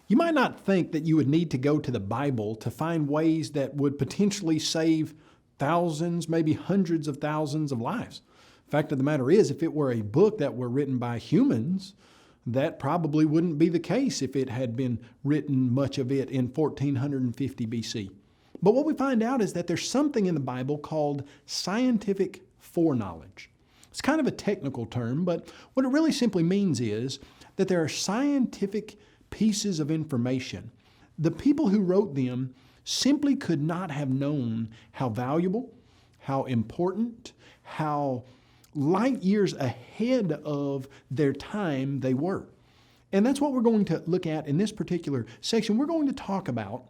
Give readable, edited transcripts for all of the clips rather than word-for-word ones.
You might not think that you would need to go to the Bible to find ways that would potentially save thousands, maybe hundreds of thousands of lives. Fact of the matter is, if it were a book that were written by humans, that probably wouldn't be the case if it had been written, much of it, in 1450 BC. But what we find out is that there's something in the Bible called scientific foreknowledge. It's kind of a technical term, but what it really simply means is that there are scientific pieces of information. The people who wrote them simply could not have known how valuable, how important, how light years ahead of their time they were. And that's what we're going to look at in this particular section. We're going to talk about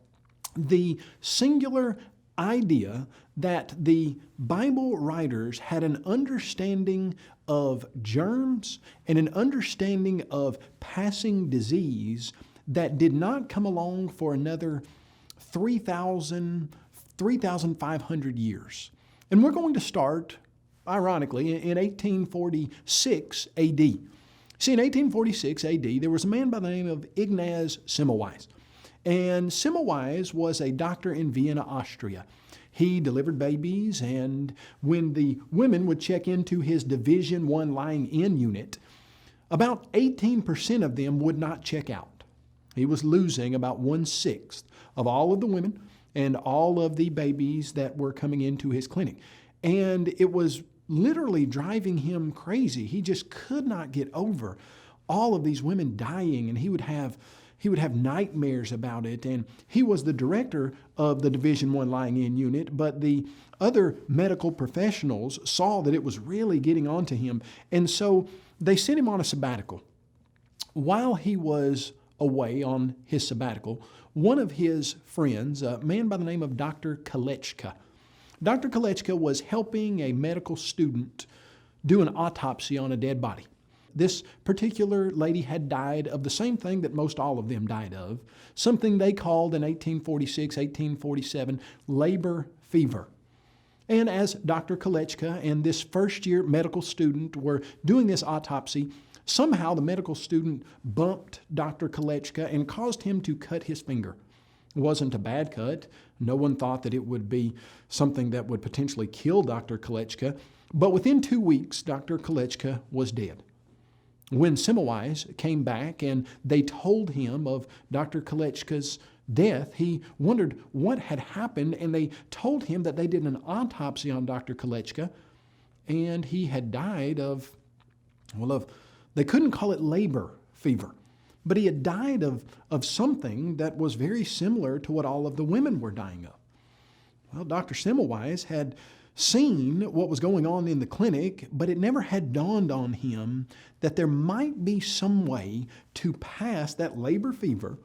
the singular idea that the Bible writers had an understanding of germs and an understanding of passing disease that did not come along for another 3,500 years. And we're going to start, ironically, in 1846 AD. See, in 1846 AD, there was a man by the name of Ignaz Semmelweis. And Semmelweis was a doctor in Vienna, Austria. He delivered babies, and when the women would check into his Division I lying-in unit, about 18% of them would not check out. He was losing about 1/6 of all of the women and all of the babies that were coming into his clinic. And it was literally driving him crazy. He just could not get over all of these women dying, and he would have nightmares about it. And he was the director of the Division I lying-in unit, but the other medical professionals saw that it was really getting on to him, and so they sent him on a sabbatical. While he was away on his sabbatical, one of his friends, a man by the name of Dr. Kolechka, Dr. Kolechka was helping a medical student do an autopsy on a dead body. This particular lady had died of the same thing that most all of them died of, something they called in 1846, 1847, labor fever. And as Dr. Kolechka and this first-year medical student were doing this autopsy, somehow the medical student bumped Dr. Kolechka and caused him to cut his finger. It wasn't a bad cut. No one thought that it would be something that would potentially kill Dr. Kolechka. But within 2 weeks, Dr. Kolechka was dead. When Semmelweis came back and they told him of Dr. Kolechka's death, he wondered what had happened, and they told him that they did an autopsy on Dr. Kolechka, and he had died of, they couldn't call it labor fever, but he had died of something that was very similar to what all of the women were dying of. Well, Dr. Semmelweis had seen what was going on in the clinic, but it never had dawned on him that there might be some way to pass that labor fever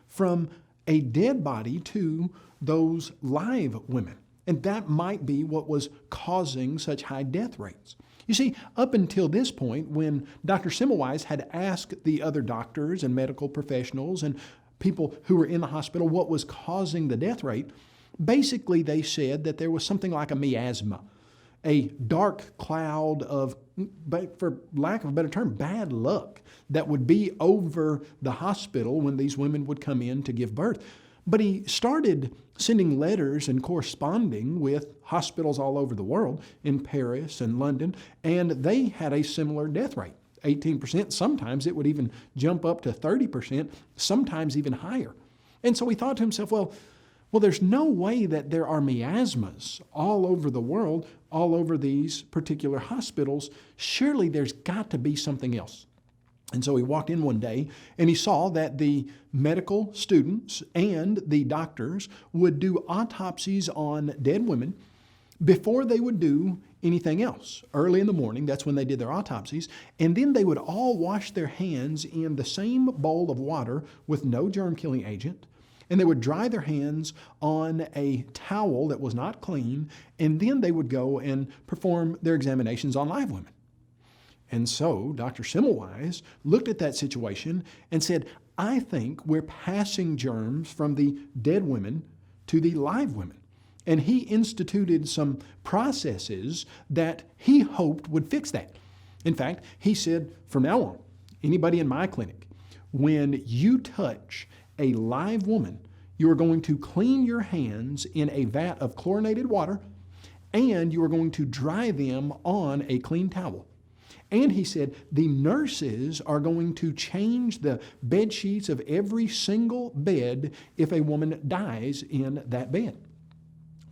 from a dead body to those live women. And that might be what was causing such high death rates. You see, up until this point, when Dr. Semmelweis had asked the other doctors and medical professionals and people who were in the hospital what was causing the death rate, basically they said that there was something like a miasma, a dark cloud of, for lack of a better term, bad luck that would be over the hospital when these women would come in to give birth. But he started sending letters and corresponding with hospitals all over the world, in Paris and London, and they had a similar death rate, 18%. Sometimes it would even jump up to 30%, sometimes even higher. And so he thought to himself, well, there's no way that there are miasmas all over the world, all over these particular hospitals. Surely there's got to be something else. And so he walked in one day and he saw that the medical students and the doctors would do autopsies on dead women before they would do anything else. Early in the morning, that's when they did their autopsies, and then they would all wash their hands in the same bowl of water with no germ-killing agent, and they would dry their hands on a towel that was not clean, and then they would go and perform their examinations on live women. And so Dr. Semmelweis looked at that situation and said, I think we're passing germs from the dead women to the live women. And he instituted some processes that he hoped would fix that. In fact, he said, from now on, anybody in my clinic, when you touch a live woman, you are going to clean your hands in a vat of chlorinated water, and you are going to dry them on a clean towel. And he said, the nurses are going to change the bed sheets of every single bed if a woman dies in that bed.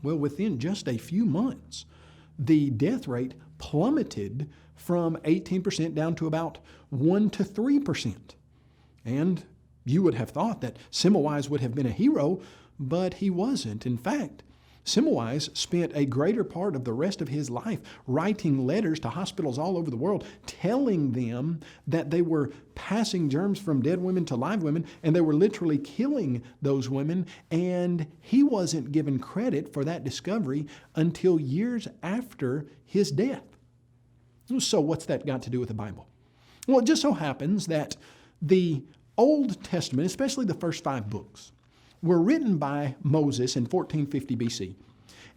Well, within just a few months, the death rate plummeted from 18% down to about 1 to 3%. And you would have thought that Semmelweis would have been a hero, but he wasn't. In fact, Semmelweis spent a greater part of the rest of his life writing letters to hospitals all over the world, telling them that they were passing germs from dead women to live women, and they were literally killing those women, and he wasn't given credit for that discovery until years after his death. So what's that got to do with the Bible? Well, it just so happens that the Old Testament, especially the first 5 books, were written by Moses in 1450 BC.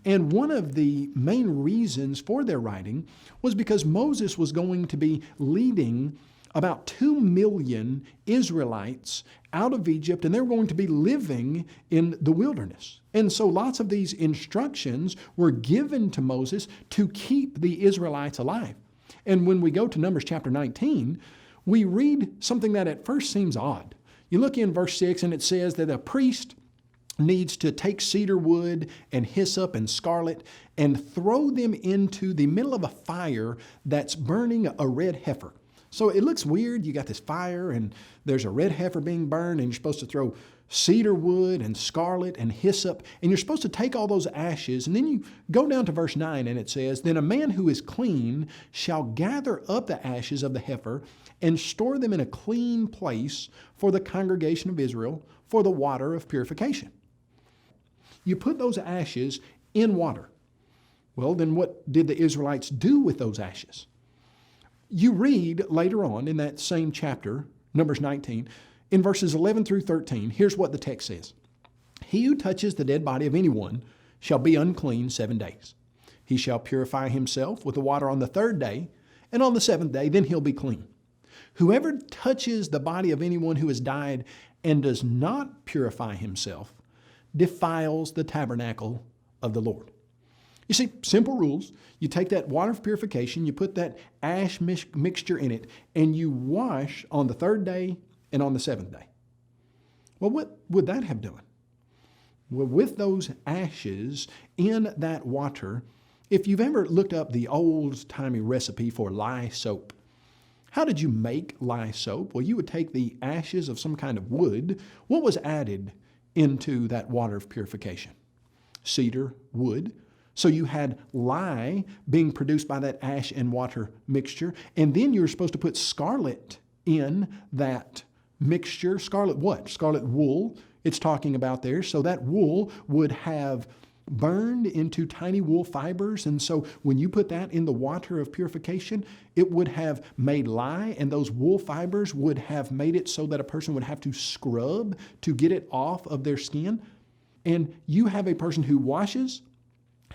And one of the main reasons for their writing was because Moses was going to be leading about 2 million Israelites out of Egypt, and they were going to be living in the wilderness. And so lots of these instructions were given to Moses to keep the Israelites alive. And when we go to Numbers chapter 19, we read something that at first seems odd. You look in verse 6 and it says that a priest needs to take cedar wood and hyssop and scarlet and throw them into the middle of a fire that's burning a red heifer. So it looks weird. You got this fire and there's a red heifer being burned, and you're supposed to throw cedar wood and scarlet and hyssop, and you're supposed to take all those ashes. And then you go down to verse 9 and it says, "Then a man who is clean shall gather up the ashes of the heifer and store them in a clean place for the congregation of Israel for the water of purification." You put those ashes in water. Well, then what did the Israelites do with those ashes? You read later on in that same chapter, Numbers 19, in verses 11 through 13, here's what the text says. "He who touches the dead body of anyone shall be unclean 7 days. He shall purify himself with the water on the 3rd day, and on the 7th day, then he'll be clean. Whoever touches the body of anyone who has died and does not purify himself defiles the tabernacle of the Lord." You see, simple rules. You take that water of purification, you put that ash mixture in it, and you wash on the 3rd day and on the 7th day. Well, what would that have done? Well, with those ashes in that water, if you've ever looked up the old-timey recipe for lye soap, how did you make lye soap? Well, you would take the ashes of some kind of wood. What was added into that water of purification? Cedar wood. So you had lye being produced by that ash and water mixture, and then you were supposed to put scarlet in that mixture. Scarlet what? Scarlet wool it's talking about there. So that wool would have burned into tiny wool fibers, and so when you put that in the water of purification, it would have made lye, and those wool fibers would have made it so that a person would have to scrub to get it off of their skin. And you have a person who washes,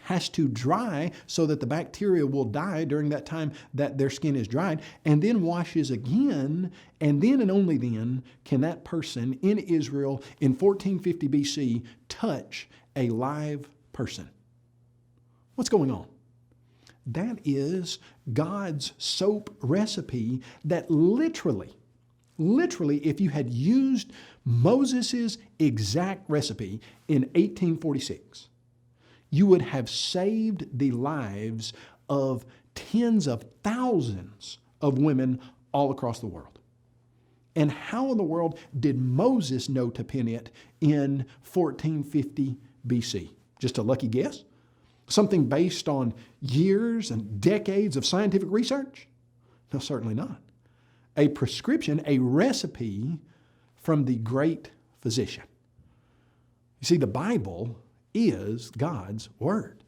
has to dry so that the bacteria will die during that time that their skin is dried, and then washes again, and then and only then can that person in Israel in 1450 BC touch a live person. What's going on? That is God's soap recipe that literally, if you had used Moses' exact recipe in 1846, you would have saved the lives of tens of thousands of women all across the world. And how in the world did Moses know to pen it in 1450 BC? Just a lucky guess? Something based on years and decades of scientific research? No, certainly not. A prescription, a recipe from the great physician. You see, the Bible is God's Word.